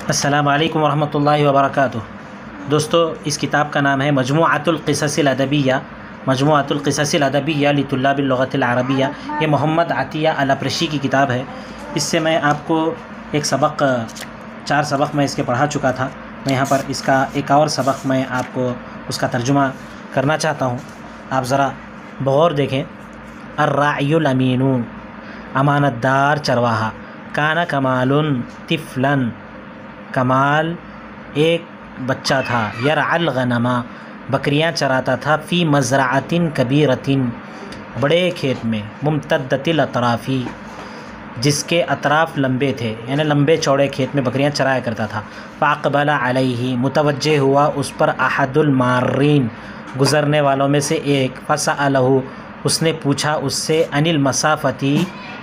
السلام علیکم ورحمۃ اللہ وبرکاتہ۔ دوستو، اس کتاب کا نام ہے مجموعۃ القصص الادبیہ، مجموعۃ القصص الادبیہ لطلاب اللغۃ العربیہ۔ یہ محمد عطیہ الاپرشی کی کتاب ہے۔ اس سے میں آپ کو چار سبق میں اس کے پڑھا چکا تھا۔ میں یہاں پر اس کا ایک اور سبق میں آپ کو اس کا ترجمہ کرنا چاہتا ہوں۔ آپ ذرا بغور دیکھیں۔ الراعی الامین، امانت دار چرواہا۔ کان کمال طفلا، کمال ایک بچہ تھا، یرعی الغنم، بکریاں چراتا تھا، فی مزرعۃ کبیرۃ، بڑے کھیت میں، ممتدۃ الاطراف، جس کے اطراف لمبے تھے، یعنی لمبے چوڑے کھیت میں بکریاں چرایا کرتا تھا۔ فاقبل علیہ، متوجہ ہوا اس پر، احد المارین، گزرنے والوں میں سے ایک، فسألہ، اس نے پوچھا اس سے، عن المسافۃ،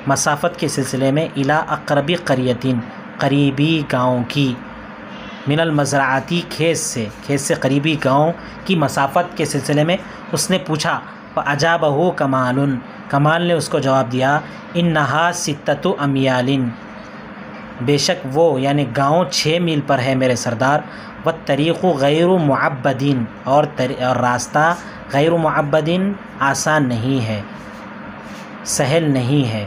مسافت کے سلسلے میں، الی اقرب قریۃ، قریبی گاؤں کی، من المزرعۃ، کھیت سے قریبی گاؤں کی مسافت کے سلسلے میں اس نے پوچھا۔ فاجابہ کمال، کمال نے اس کو جواب دیا، انہا 6 امیال، بے شک وہ یعنی گاؤں 6 میل پر ہے میرے سردار، والطریق غیر معبد، اور راستہ غیر معبد، آسان نہیں ہے، سہل نہیں ہے،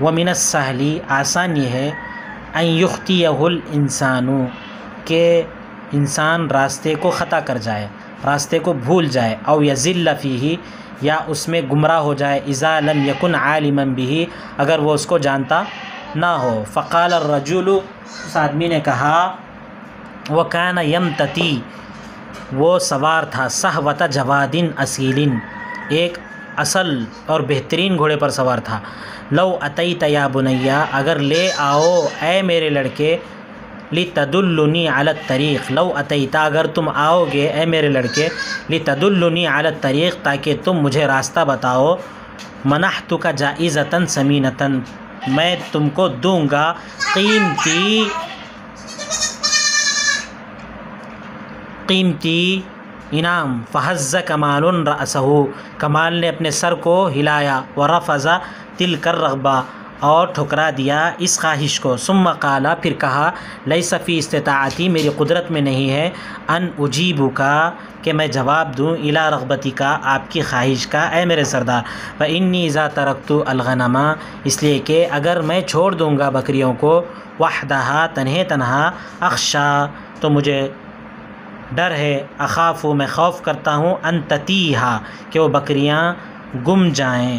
ومن السہل، آسان یہ ہے، ان یخطیہ الانسان، کہ انسان راستے کو خطا کر جائے، راستے کو بھول جائے، او یضل فیہ، یا اس میں گمراہ ہو جائے، اذا لم یکن عالما بہ، اگر وہ اس کو جانتا نہ ہو۔ فقال الرجل، اس آدمی نے کہا، وکان یمتطی، وہ سوار تھا، صحوۃ جواد اصیل، ایک اصل اور بہترین گھوڑے پر سوار تھا۔ لو اتیت یا بنیا، اگر لے آؤ اے میرے لڑکے، لتدلنی علی الطریق، لو اتیت، اگر تم آؤ گے اے میرے لڑکے، لتدلنی علی الطریق، تاکہ تم مجھے راستہ بتاؤ، منحتک جائزۃ ثمینۃ، میں تم کو دوں گا قیمتی انعام۔ فہز کمال رأسہ، کمال نے اپنے سر کو ہلایا، ورفض تلک الرغبہ، اور ٹھکرا دیا اس خواہش کو۔ ثم قال، پھر کہا، لیس فی استطاعتی، میری قدرت میں نہیں ہے، ان اجیبک، کہ میں جواب دوں، الی رغبتک، آپ کی خواہش کا اے میرے سردار۔ فانی اذا ترکت الغنم، اس لیے کہ اگر میں چھوڑ دوں گا بکریوں کو، وحدہا، تنہا، اخشا، تو مجھے ڈر ہے، اخاف، میں خوف کرتا ہوں، ان تتیہا، کہ وہ بکریاں گم جائیں،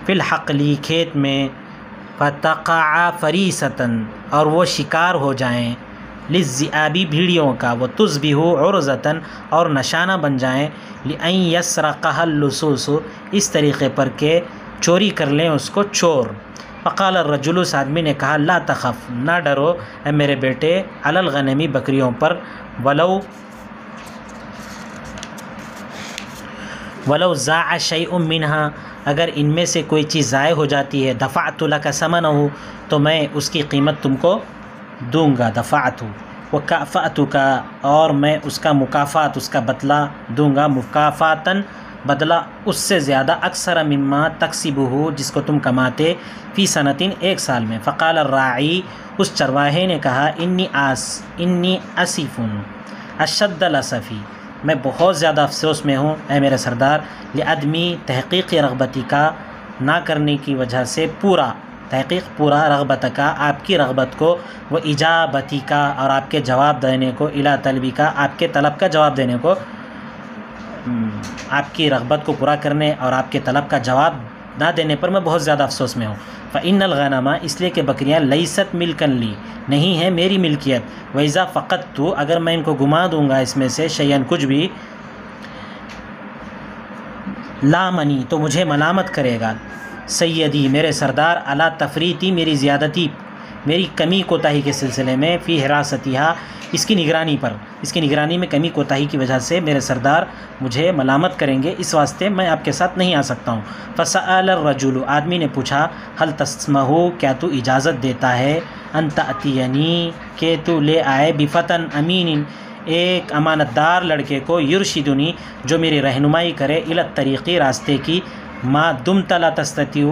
فی الحقل، کھیت میں، فتقع فریسۃ، اور وہ شکار ہو جائیں، للذئاب، بھیڑیوں کا، وتصبح عرضۃ، اور نشانہ بن جائیں، لأن یسرقها اللصوص، اس طریقے پر کہ چوری کر لیں اس کو چور۔ فقال الرجل، اس آدمی نے کہا، لا تخف، نہ ڈرو اے میرے بیٹے، علی الغنم، بکریوں پر، ولو ضاع شیء منہا، اگر ان میں سے کوئی چیز ضائع ہو جاتی ہے، دفعت لک ثمنہ، تو میں اس کی قیمت تم کو دوں گا، دفعت، وکافأتک، اور میں اس کا مکافات، اس کا بدلہ دوں گا، مکافاتاً، بدلہ اس سے زیادہ، اکثر مما تکسبہ، جس کو تم کماتے، فی سنۃ، ایک سال میں۔ فقال الراعی، اس چرواہے نے کہا، انی اسف اشد الاسف، میں بہت زیادہ افسوس میں ہوں اے میرے سردار، لعدمی تحقیق رغبتی کا، نہ کرنے کی وجہ سے، پورا رغبت کا، آپ کی رغبت کو، وہ اجابتی کا، اور آپ کے جواب دینے کو، الی طلبی کا، آپ کے طلب کا جواب دینے کو، آپ کی رغبت کو پورا کرنے اور آپ کے طلب کا جواب نہ دینے پر میں بہت زیادہ افسوس میں ہوں۔ فإن الغنم، اس لیے کہ بکریاں، لیست ملکا لی، نہیں ہے میری ملکیت، وإذا فقدت، اگر میں ان کو گما دوں گا اس میں سے، شیئا، کچھ بھی، لامنی، تو مجھے ملامت کرے گا، سیدی، میرے سردار، علی تفریطی، میری زیادتی، میری کمی کوتاہی کے سلسلے میں، فی حراستہا، اس کی نگرانی پر، اس کی نگرانی میں کمی کوتاہی کی وجہ سے میرے سردار مجھے ملامت کریں گے، اس واسطے میں آپ کے ساتھ نہیں آ سکتا ہوں۔ فسأل الرجل، آدمی نے پوچھا، هل تسمح، کیا تو اجازت دیتا ہے، ان تأتینی، کہ تو لے آئے، بفتن امین، ایک امانت دار لڑکے کو، یرشدنی، جو میری رہنمائی کرے، الی الطریق، راستے کی، ما دمت لا تستطيع،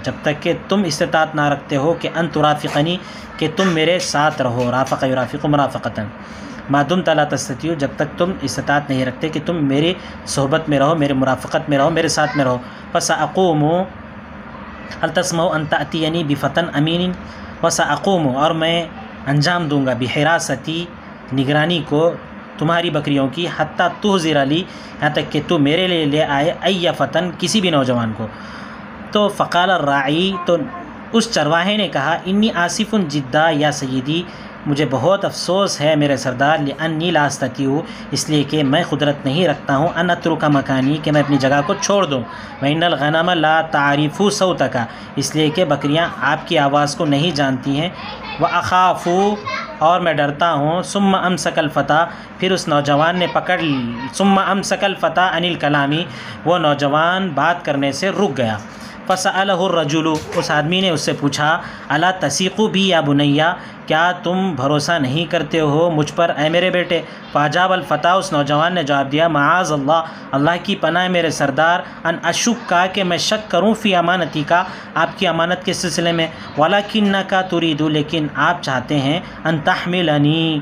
جب تک کہ تم استطاعت نہ رکھتے ہو کہ ان ترافقنی، کہ تم میرے ساتھ رہو، رافق یرافق مرافقتاً، ما دمت لا تستطيع، جب تک تم استطاعت نہیں رکھتے کہ تم میری صحبت میں رہو، میرے مرافقت میں رہو، میرے ساتھ میں رہو. فساقوم هل تسمع ان تأتینی بفتن امین، وساقوم، اور میں انجام دوں گا، بحراستی، نگرانی کو تمہاری بکریوں کی، حتیٰ تحضر لی، یہاں تک کہ تو میرے لیے لے آئے، ای فتن، کسی بھی نوجوان کو. تو فقال الراعی، تو اس چرواہے نے کہا، انی آصف جدا یا سیدی، مجھے بہت افسوس ہے میرے سردار، لانی لا استطیع، اس لیے کہ میں قدرت نہیں رکھتا ہوں، ان اترک مکانی، کہ میں اپنی جگہ کو چھوڑ دوں، وان الغنم لا تعرف صوتک، اس لیے کہ بکریاں آپ کی آواز کو نہیں جانتی ہیں، واخاف، اور میں ڈرتا ہوں. ثم امسک الفتى، پھر اس نوجوان نے پکڑ لی، ثم امسک الفتى عن الکلام، وہ نوجوان بات کرنے سے رک گیا. فسألہ الرجل، اس آدمی نے اس سے پوچھا، الا تثیق بی یا بنیا، کیا تم بھروسہ نہیں کرتے ہو مجھ پر اے میرے بیٹے؟ فاجاب الفتى، اس نوجوان نے جواب دیا، معاذ اللہ، اللہ کی پناہ میرے سردار، ان اشکا، کہ میں شک کروں، فی امانتی کا، آپ کی امانت کے سلسلے میں، ولکنک ترید، لیکن آپ چاہتے ہیں، ان تحملنی،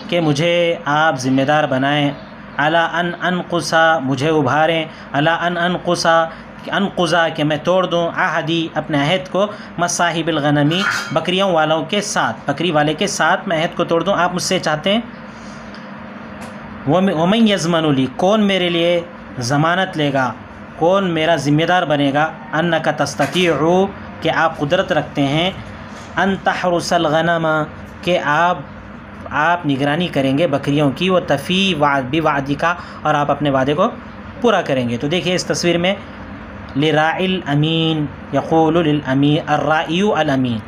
کہ مجھے آپ ذمہ دار بنائیں، علی ان انقصا، مجھے ابھاریں، علی ان انقضا، کہ میں توڑ دوں، عہدی، اپنے عہد کو، مصاحب الغنمی، بکریوں والوں کے ساتھ، بکری والے کے ساتھ میں عہد کو توڑ دوں، آپ مجھ سے چاہتے ہیں. ومن یضمن لی، کون میرے لیے ضمانت لے گا، کون میرا ذمہ دار بنے گا، انک تستطیع، کہ آپ قدرت رکھتے ہیں، ان تحرس الغنم، کہ آپ نگرانی کریں گے بکریوں کی، وہ تفی بوعدک، اور آپ اپنے وعدے کو پورا کریں گے. تو دیکھیے اس تصویر میں، لراعی الامین یقول للامیر، الراعی الامین،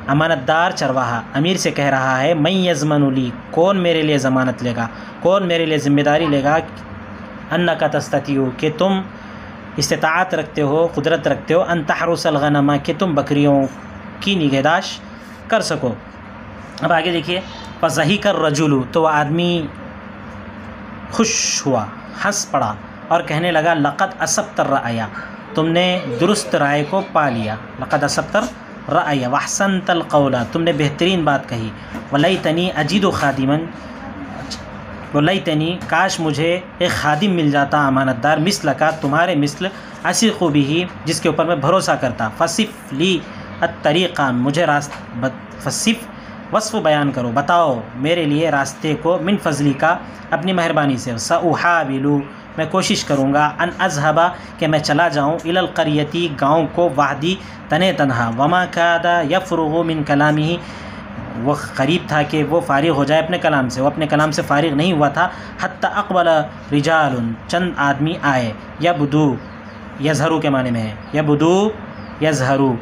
امانت دار چرواہا امیر سے کہہ رہا ہے، من یضمن لی، کون میرے لیے ضمانت لے گا، کون میرے لیے ذمہ داری لے گا، انک تستطیع، کہ تم استطاعت رکھتے ہو، قدرت رکھتے ہو، ان تحرس الغنم، کہ تم بکریوں کی نگہداشت کر سکو. اب آگے دیکھیے، فضحک الرجل، تو وہ آدمی خوش ہوا، ہنس پڑا اور کہنے لگا، لقد اصبت الرأی، تم نے درست رائے کو پا لیا، لقد اصبت الرأی واحسنت القول، تم نے بہترین بات کہی، ولیتنی اجد خادما، ولیتنی، کاش مجھے ایک خادم مل جاتا، امانت دار، مثل کا، تمہارے مثل، اثق بہ، جس کے اوپر میں بھروسہ کرتا. فصف لی الطریقہ، مجھے فصف، وصف بیان کرو، بتاؤ میرے لیے راستے کو، من فضلی کا، اپنی مہربانی سے. ساحاول، میں کوشش کروں گا، ان اذهب، کہ میں چلا جاؤں، الی القریتی، گاؤں کو، وحدی، تنے تنہا، وما کاد یفرغ من کلامہ، وہ قریب تھا کہ وہ فارغ ہو جائے اپنے کلام سے، وہ اپنے کلام سے فارغ نہیں ہوا تھا. حتی اقبل رجال، چند آدمی آئے، یبدو، یظہرو کے معنی میں ہے، یبدو یظہرو،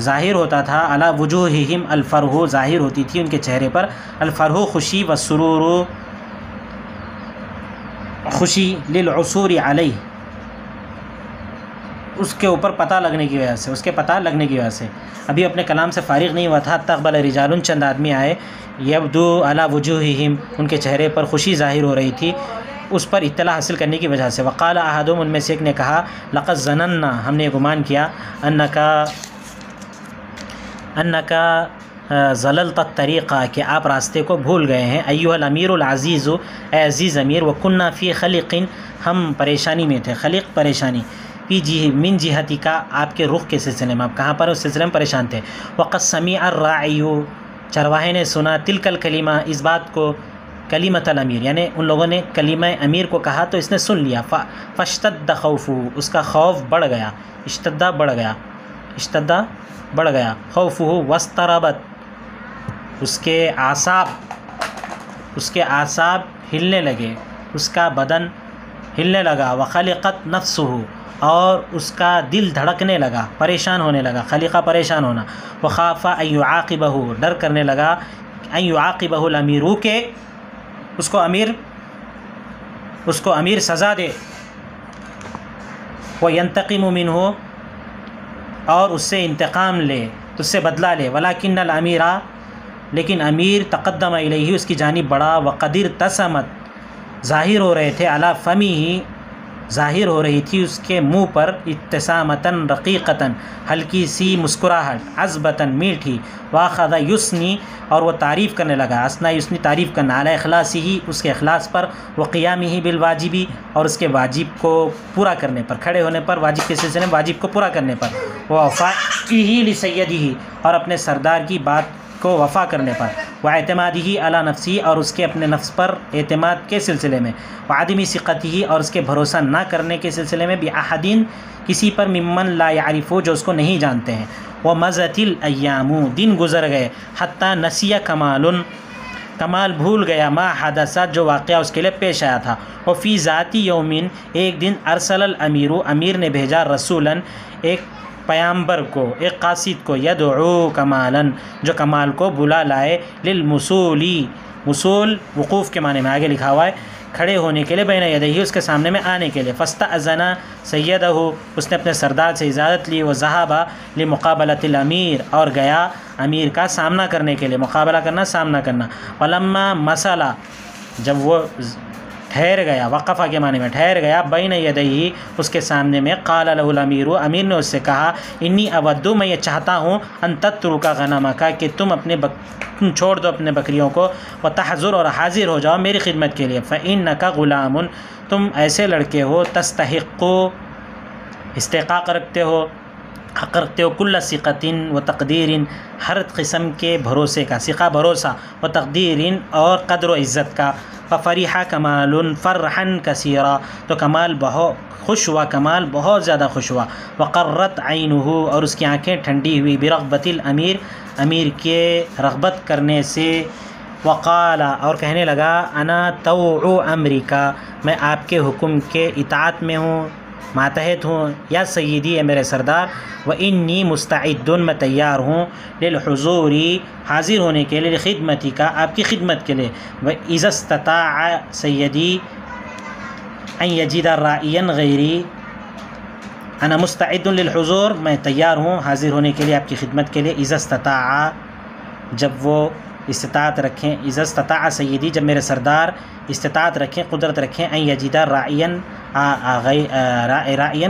ظاہر ہوتا تھا، علی وجوہہم الفرح، ظاہر ہوتی تھی ان کے چہرے پر، الفرح، خوشی، والسرور، خوشی، للعثور علیہ، اس کے اوپر پتہ لگنے کی وجہ سے، اس کے پتہ لگنے کی وجہ سے، ابھی اپنے کلام سے فارغ نہیں ہوا تھا. تقبل رجال، چند آدمی آئے، یبدو علی وجوہہم، ان کے چہرے پر خوشی ظاہر ہو رہی تھی، اس پر اطلاع حاصل کرنے کی وجہ سے. وقال احدهم، ان میں سے ایک نے کہا، لقد ظننا، ہم نے گمان کیا، انکا ضللت الطریقہ، کہ آپ راستے کو بھول گئے ہیں، ایھا الامیر العزیز، اے عزیز امیر، وکننا فی خلق، ہم پریشانی میں تھے، خلق پریشانی، من جہتی کا، آپ کے رخ کے سلسلے میں، آپ کہاں پر اس سلسلے میں پریشان تھے. وقد سمع الراعی، چرواہے نے سنا، تلک الکلمہ، اس بات کو، کلمۃ الامیر، یعنی ان لوگوں نے کلمہ امیر کو کہا تو اس نے سن لیا. فاشتد خوفہ، اس کا خوف بڑھ گیا، اشتد بڑھ گیا، خوفہ، واضطربت، اس کے اعصاب ہلنے لگے، اس کا بدن ہلنے لگا. وخلقت نفسہ، اور اس کا دل دھڑکنے لگا، پریشان ہونے لگا، خلیقہ پریشان ہونا. وخاف ان یعاقبہ، ڈر کرنے لگا، ان یعاقبہ الامیر، کہ اس کو امیر سزا دے. وینتقم منہ، اور اس سے انتقام لے، اس سے بدلہ لے. ولکن الامیر، لیکن امیر، تقدم الیہ، اس کی جانب بڑھا. وقد ارتسمت، ظاہر ہو رہے تھے، علی فمہ، ظاہر ہو رہی تھی اس کے منہ پر ابتسامتاً رقیقتاً ہلکی سی مسکراہٹ، عذبتاً میٹھی، واخذ یثنی اور وہ تعریف کرنے لگا، اسنا یثنی تعریف کرنا، علی اخلاص ہی اس کے اخلاص پر، وقیامہ بالواجبی اور اس کے واجب کو پورا کرنے پر، کھڑے ہونے پر، واجب کے سلسلے میں واجب کو پورا کرنے پر، ووفائہ لسیدہ اور اپنے سردار کی بات کو وفا کرنے پر، واعتمادہ علی نفسی اور اس کے اپنے نفس پر اعتماد کے سلسلے میں، وعدم ثقتہ اور اس کے بھروسہ نہ کرنے کے سلسلے میں، بأحد کسی پر، ممن لا یعرفو جو اس کو نہیں جانتے ہیں، ومضت الایام دن گزر گئے، حتی نسی کمال بھول گیا، ما حدث جو واقعہ اس کے لیے پیش آیا تھا، وفی ذات یومن ایک دن، ارسل الامیر امیر نے بھیجا، رسولاً ایک پیامبر کو، ایک قاصد کو، یدعو کمالاً جو کمال کو بلا لائے، للمصولی مصول وقوف کے معنی میں آگے لکھا ہوا ہے، کھڑے ہونے کے لیے، بین یدیہ اس کے سامنے میں آنے کے لیے، فاستأذن سیدہ اس نے اپنے سردار سے اجازت لی، وذهب لمقابلۃ الامیر اور گیا امیر کا سامنا کرنے کے لیے، مقابلہ کرنا، سامنا کرنا، ولما مسلا جب وہ ٹھہر گیا، وقفہ کے معنی میں ٹھہر گیا، بین یدیہ اس کے سامنے میں، قال له الامیر امیر نے اس سے کہا، انی اود میں یہ چاہتا ہوں، ان تترک غنمک کہ تم چھوڑ دو اپنے بکریوں کو، وتحضر اور حاضر ہو جاؤ میری خدمت کے لیے، فإنک غلام تم ایسے لڑکے ہو، تستحق استحقاق رکھتے ہو، حق رکھتے ہو، کل ثقۃ و تقدیر ہر قسم کے بھروسے کا، ثقہ بھروسہ، و تقدیر اور قدر و عزت کا، ففرح کمال فرحا کثیرا تو کمال بہت خوش ہوا، کمال بہت زیادہ خوش ہوا، وقرت عینہ اور اس کی آنکھیں ٹھنڈی ہوئی، برغبت الامیر امیر کے رغبت کرنے سے، وقال اور کہنے لگا، انا طوع امریکا میں آپ کے حکم کے اطاعت میں ہوں، ماتحت ہوں، یا سیدی ہے میرے سردار، وانی مستعد میں تیار ہوں، للحضور حاضر ہونے کے لیے، لخدمتی کا آپ کی خدمت کے لیے، وإذا استطاع سیدی ان یجد رائیا غیری، انا مستعد للحضور میں تیار ہوں حاضر ہونے کے لیے آپ کی خدمت کے لیے، اذا استطاع جب وہ استطاعت رکھیں، اذا استطاع سیدی جب میرے سردار استطاعت رکھیں، قدرت رکھیں، ان یجد رائیا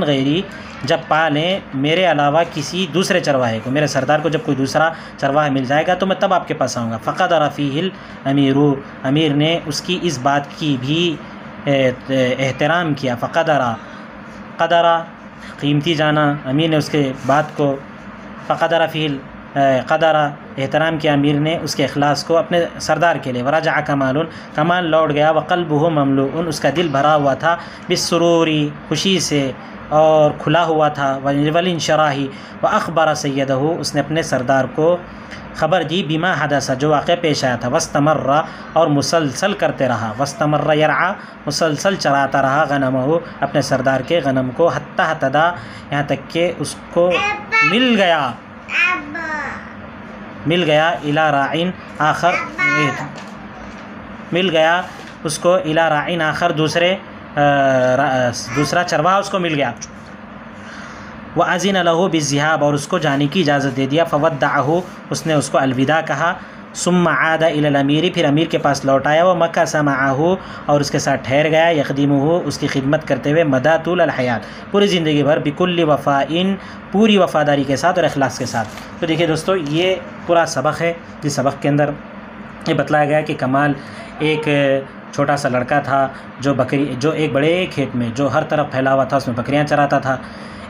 غیری جب پا لیں میرے علاوہ کسی دوسرے چرواہے کو، میرے سردار کو جب کوئی دوسرا چرواہا مل جائے گا تو میں تب آپ کے پاس آؤں گا، فقدر فیہ الامیر امیر نے اس کی اس بات کی بھی احترام کیا، قدر قیمتی جانا، امیر نے اس کے بات کو، فقدر فیہ قدر احترام کیا امیر نے اس کے اخلاص کو اپنے سردار کے لیے، ورجع کمال لوٹ گیا، وقلبہ مملوء اس کا دل بھرا ہوا تھا، بالسرور خوشی سے اور کھلا ہوا تھا، والانشراح واخبر سیدہ اس نے اپنے سردار کو خبر دی، بما حدث جو واقعہ پیش آیا تھا، واستمر اور مسلسل کرتے رہا، واستمر یرعی مسلسل چراتا رہا، غنمہ اپنے سردار کے غنم کو، حتی اہتدی یہاں تک کہ اس کو مل گیا الی راعٍ آخر مل گیا اس کو، الی راعٍ آخر دوسرا چرواہا اس کو مل گیا، وأذن له بالذهاب اور اس کو جانے کی اجازت دے دیا، فودعہ اس نے اس کو الوداع کہا، ثم عاد الى الامیر پھر امیر کے پاس لوٹ آیا، ومکث معه اور اس کے ساتھ ٹھہر گیا، یخدمہ اس کی خدمت کرتے ہوئے، مدى طول الحیات پوری زندگی بھر، بکل وفاء پوری وفاداری کے ساتھ اور اخلاص کے ساتھ۔ تو دیکھیے دوستو یہ پورا سبق ہے، جس سبق کے اندر یہ بتلایا گیا کہ کمال ایک چھوٹا سا لڑکا تھا جو ایک بڑے کھیت میں جو ہر طرف پھیلا ہوا تھا اس میں بکریاں چراتا تھا،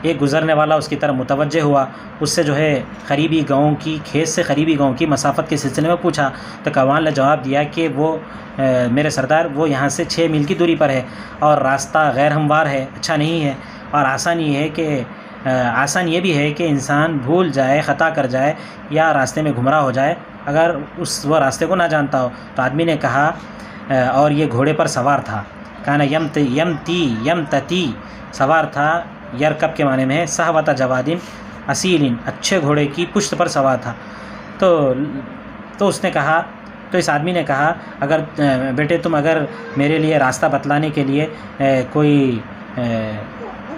ایک گزرنے والا اس کی طرف متوجہ ہوا، اس سے جو ہے قریبی گاؤں کی کھیت سے قریبی گاؤں کی مسافت کے سلسلے میں پوچھا، تو کمال نے جواب دیا کہ وہ میرے سردار وہ یہاں سے 6 میل کی دوری پر ہے اور راستہ غیر ہموار ہے، اچھا نہیں ہے، اور آسان یہ بھی ہے کہ انسان بھول جائے، خطا کر جائے یا راستے میں گمراہ ہو جائے اگر وہ راستے کو نہ جانتا ہو۔ تو آدمی نے کہا اور یہ گھوڑے پر سوار تھا، کانا یمتتی سوار تھا، یرکب کے معنی میں ہے، صحوت جوادن اصیل اچھے گھوڑے کی پشت پر سوار تھا۔ تو اس نے کہا، تو اس آدمی نے کہا، اگر بیٹے تم اگر میرے لیے راستہ بتلانے کے لیے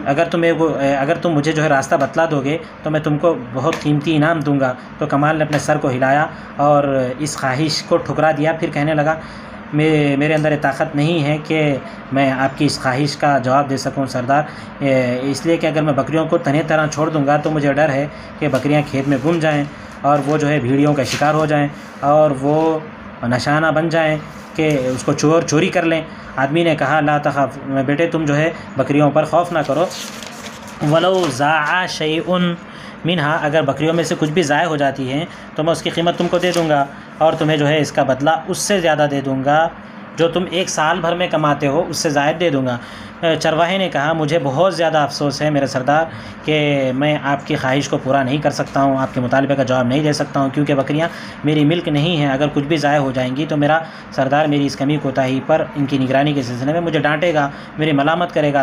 اگر تم مجھے جو ہے راستہ بتلا دو گے تو میں تم کو بہت قیمتی انعام دوں گا۔ تو کمال نے اپنے سر کو ہلایا اور اس خواہش کو ٹھکرا دیا، پھر کہنے لگا میرے اندر یہ طاقت نہیں ہے کہ میں آپ کی اس خواہش کا جواب دے سکوں سردار، اس لیے کہ اگر میں بکریوں کو تنہے طرح چھوڑ دوں گا تو مجھے ڈر ہے کہ بکریاں کھیت میں گم جائیں اور وہ جو ہے بھیڑیوں کا شکار ہو جائیں اور وہ نشانہ بن جائیں کہ اس کو چوری کر لیں۔ آدمی نے کہا لا تخف، بیٹے تم جو ہے بکریوں پر خوف نہ کرو، ولو ضاع شیء منہا، اگر بکریوں میں سے کچھ بھی ضائع ہو جاتی ہیں تو میں اس کی قیمت تم کو دے دوں گا اور تمہیں جو ہے اس کا بدلہ اس سے زیادہ دے دوں گا جو تم ایک سال بھر میں کماتے ہو، اس سے زائد دے دوں گا۔ چرواہے نے کہا مجھے بہت زیادہ افسوس ہے میرے سردار کہ میں آپ کی خواہش کو پورا نہیں کر سکتا ہوں، آپ کے مطالبے کا جواب نہیں دے سکتا ہوں، کیونکہ بکریاں میری ملک نہیں ہیں، اگر کچھ بھی ضائع ہو جائیں گی تو میرا سردار میری اس کمی کوتاہی پر ان کی نگرانی کے سلسلے میں مجھے ڈانٹے گا، میری ملامت کرے گا۔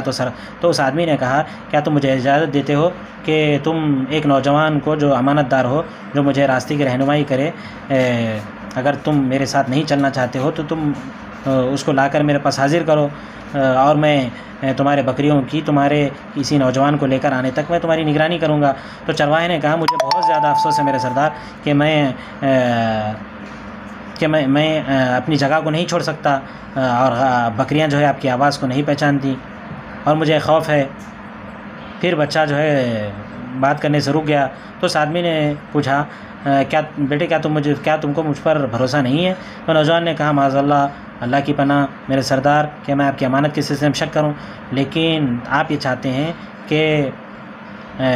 تو اس آدمی نے کہا کیا تم مجھے اجازت دیتے ہو کہ تم ایک نوجوان کو جو امانت دار ہو، جو مجھے راستے کی رہنمائی کرے، اگر تم میرے ساتھ نہیں چلنا چاہتے ہو تو تم اس کو لا کر میرے پاس حاضر کرو اور میں تمہارے بکریوں کی تمہارے کسی نوجوان کو لے کر آنے تک میں تمہاری نگرانی کروں گا۔ تو چرواہے نے کہا مجھے بہت زیادہ افسوس ہے میرے سردار کہ میں اپنی جگہ کو نہیں چھوڑ سکتا اور بکریاں جو ہے آپ کی آواز کو نہیں پہچانتی اور مجھے خوف ہے۔ پھر بچہ جو ہے بات کرنے سے رک گیا۔ تو اس آدمی نے پوچھا کیا بیٹے کیا تم کو مجھ پر بھروسہ نہیں ہے؟ تو نوجوان نے کہا معاذ اللہ کی پناہ میرے سردار کہ میں آپ کی امانت کے سلسلے میں شک کروں، لیکن آپ یہ چاہتے ہیں کہ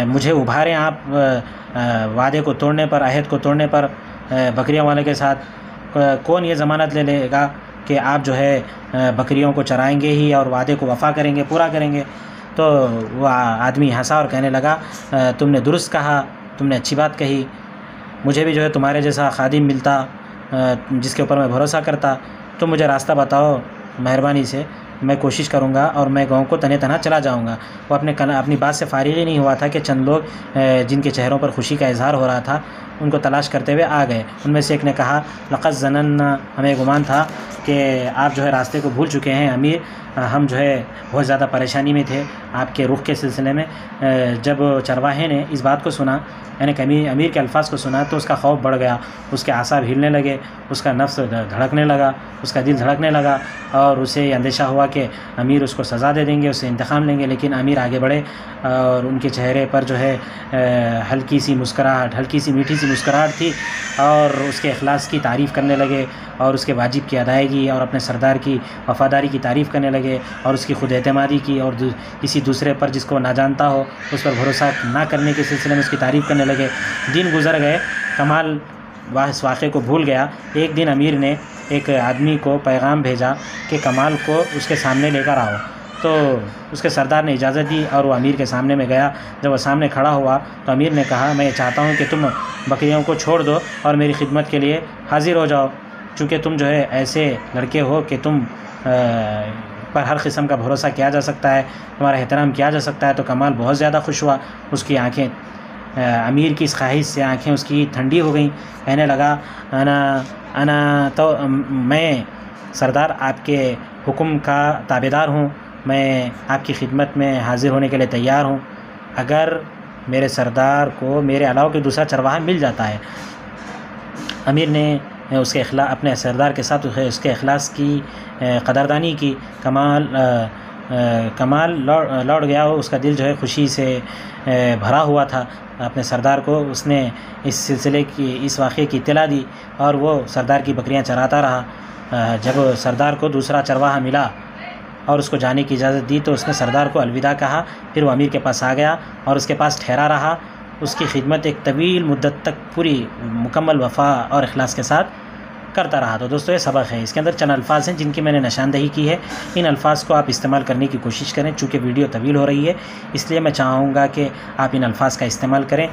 مجھے ابھاریں آپ وعدے کو توڑنے پر، عہد کو توڑنے پر بکریوں والے کے ساتھ۔ کون یہ ضمانت لے لے گا کہ آپ جو ہے بکریوں کو چرائیں گے ہی اور وعدے کو وفا کریں گے، پورا کریں گے؟ تو وہ آدمی ہنسا اور کہنے لگا تم نے درست کہا، تم نے اچھی بات کہی، مجھے بھی جو ہے تمہارے جیسا خادم ملتا جس کے اوپر میں بھروسہ کرتا، تم مجھے راستہ بتاؤ مہربانی سے، میں کوشش کروں گا اور میں گاؤں کو تنہ تنہا چلا جاؤں گا۔ وہ اپنی بات سے فارغ ہی نہیں ہوا تھا کہ چند لوگ جن کے چہروں پر خوشی کا اظہار ہو رہا تھا ان کو تلاش کرتے ہوئے آ گئے۔ ان میں سے ایک نے کہا لقد ظننا، ہمیں گمان تھا کہ آپ جو ہے راستے کو بھول چکے ہیں امیر، ہم جو ہے بہت زیادہ پریشانی میں تھے آپ کے رخ کے سلسلے میں۔ جب چرواہے نے اس بات کو سنا، یعنی کہ امیر کے الفاظ کو سنا، تو اس کا خوف بڑھ گیا، اس کے اعصاب ہلنے لگے، اس کا نفس دھڑکنے لگا، اس کا دل دھڑکنے لگا اور اسے یہ اندیشہ ہوا کہ امیر اس کو سزا دے دیں گے، اس سے انتقام لیں گے۔ لیکن امیر آگے بڑھے اور ان کے چہرے پر جو ہے ہلکی سی میٹھی سی مسکراہٹ تھی اور اس کے اخلاص کی تعریف کرنے لگے اور اس کے واجب کی ادائیگی اور اپنے سردار کی وفاداری کی تعریف کرنے لگے اور اس کی خود اعتمادی کی اور کسی دوسرے پر جس کو نہ جانتا ہو اس پر بھروسہ نہ کرنے کے سلسلے میں اس کی تعریف کرنے لگے۔ دن گزر گئے، کمال اس واقعے کو بھول گیا۔ ایک دن امیر نے ایک آدمی کو پیغام بھیجا کہ کمال کو اس کے سامنے لے کر آؤ۔ تو اس کے سردار نے اجازت دی اور وہ امیر کے سامنے میں گیا۔ جب وہ سامنے کھڑا ہوا تو امیر نے کہا میں چاہتا ہوں کہ تم بکریوں کو چھوڑ دو اور میری خدمت کے لیے حاضر ہو جاؤ، چونکہ تم جو ہے ایسے لڑکے ہو کہ تم پر ہر قسم کا بھروسہ کیا جا سکتا ہے، تمہارا احترام کیا جا سکتا ہے۔ تو کمال بہت زیادہ خوش ہوا، اس کی آنکھیں امیر کی اس خواہش سے آنکھیں اس کی ٹھنڈی ہو گئیں۔ کہنے لگا انا تو میں سردار آپ کے حکم کا تابعدار ہوں، میں آپ کی خدمت میں حاضر ہونے کے لیے تیار ہوں اگر میرے سردار کو میرے علاوہ کوئی دوسرا چرواہا مل جاتا ہے۔ امیر نے اس کے اپنے سردار کے ساتھ اس کے اخلاص کی قدردانی کی۔ کمال لوٹ گیا، اس کا دل جو ہے خوشی سے بھرا ہوا تھا اپنے سردار کو۔ اس نے اس سلسلے کی اس واقعے کی اطلاع دی اور وہ سردار کی بکریاں چراتا رہا۔ جب سردار کو دوسرا چرواہا ملا اور اس کو جانے کی اجازت دی تو اس نے سردار کو الوداع کہا، پھر وہ امیر کے پاس آ گیا اور اس کے پاس ٹھہرا رہا۔ اس کی خدمت ایک طویل مدت تک پوری مکمل وفا اور اخلاص کے ساتھ کرتا رہا۔ تو دوستو یہ سبق ہے، اس کے اندر چند الفاظ ہیں جن کی میں نے نشاندہی کی ہے، ان الفاظ کو آپ استعمال کرنے کی کوشش کریں۔ چونکہ ویڈیو طویل ہو رہی ہے اس لیے میں چاہوں گا کہ آپ ان الفاظ کا استعمال کریں۔